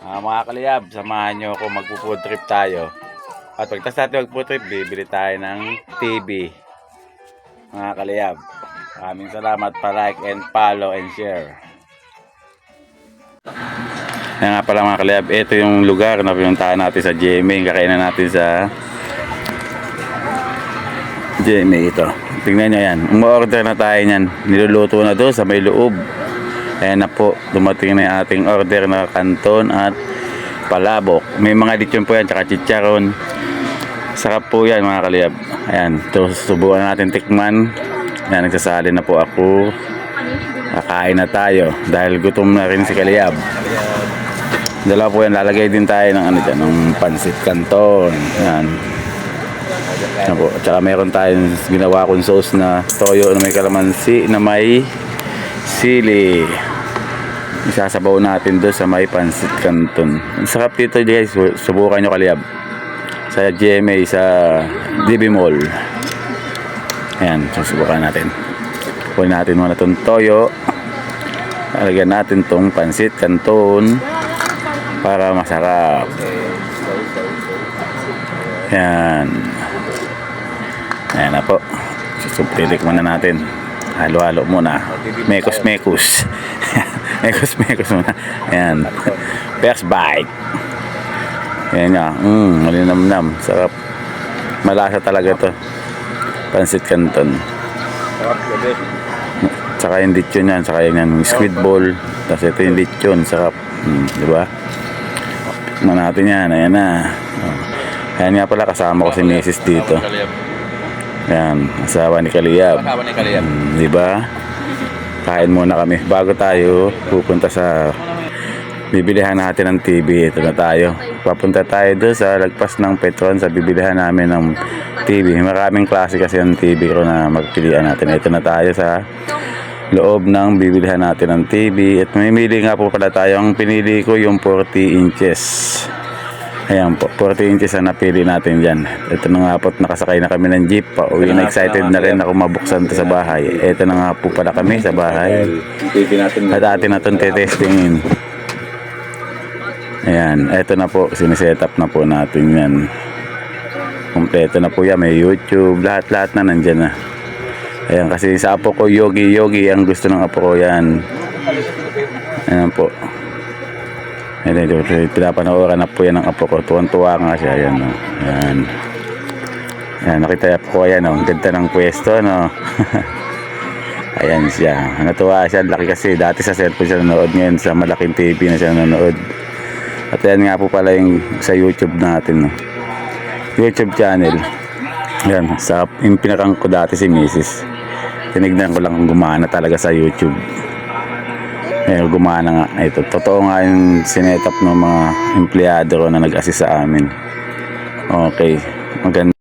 Mga kaliyab, samahan nyo ako magpo-food trip tayo. At pagtas natin magpo-food trip, bibili tayo ng TV. Mga kaliyab, maraming salamat pa like and follow and share. Kaya nga pala mga kaliyab, ito yung lugar na pinuntahan natin sa GMA. Kakainan natin sa GMA ito. Tingnan nyo yan, umu-order na tayo yan. Niluluto na doon sa may loob. Ayan na po, dumating na yung ating order na kanton at palabok. May mga lechon po yan, tsaka chicharon. Sarap po yan mga kaliyab. Ayan, ito susubukan natin tikman. Ayan, nagsasali na po ako. Kakain na tayo dahil gutom na rin si kaliyab. Dalawa po yan, lalagay din tayo ng ano dyan, ng pansit canton. Ayan. Ayan po, tsaka meron tayong ginawa kong sauce na toyo na may kalamansi, na may sili. Isasabaw natin doon sa may pansit canton. Ang sarap dito guys, subukan nyo kaliyab sa GMA sa DB Mall. Ayan, susubukan natin. Kunin natin muna itong toyo, lagyan natin itong pansit canton para masarap. Ayan, ayan na po, susublitik muna natin. Halo-halo muna. Mekos-mekos. Mekos-mekos muna. Ayan. First bite. Ayan nga. Malinamnam. Sarap. Malasa talaga to. Pansit canton. Saka yung lechon yan. Saka yung squid ball. Tapos ito yung lechon. Sarap. Diba? Tikman natin yan. Ayan na. Ayan nga pala. Kasama ko si Mrs. dito. Ayan, asawa ni kaliyab. Diba? Kain muna kami bago tayo pupunta sa bibilihan natin ng TV. Ito na tayo. Papunta tayo doon sa lagpas ng Petron sa bibilihan namin ng TV. Maraming klase kasi ng TV ko na magpilian natin. Ito na tayo sa loob ng bibilihan natin ng TV. At mamimili nga po pala tayo. Ang pinili ko yung 40 inches. Ayan po, 40 inches ang napili natin dyan. Ito na nga po, nakasakay na kami ng jeep. Pauwi na, excited na rin ako mabuksan ito sa bahay. Ito na nga po pala kami sa bahay. At atin na itong tetestingin. Ayan, ito na po, siniset up na po natin yan. Kompleto na po yan, may YouTube, lahat-lahat na nandyan na. Ayan, kasi sa apo ko, yogi ang gusto ng apo ko yan. Ayan po. Pinapanooran na po yan ng apo ko. Tuwan-tuwa nga siya. Ayan, no? Ayan. Ayan, nakita po yan. No? Ang ganda ng pwesto. No? Ayan siya. Natuwa siya. Laki kasi. Dati sa cellphone siya nanood. Ngayon sa malaking TV na siya nanood. At ayan nga po pala yung sa YouTube natin. No? YouTube channel. Ayan. Yung pinakang ko dati si Mrs. Tinignan ko lang kung gumana talaga sa YouTube. Gumana nga. Ito, totoo nga yung sinetap ng mga empleyado na nag-assist sa amin. Okay, maganda.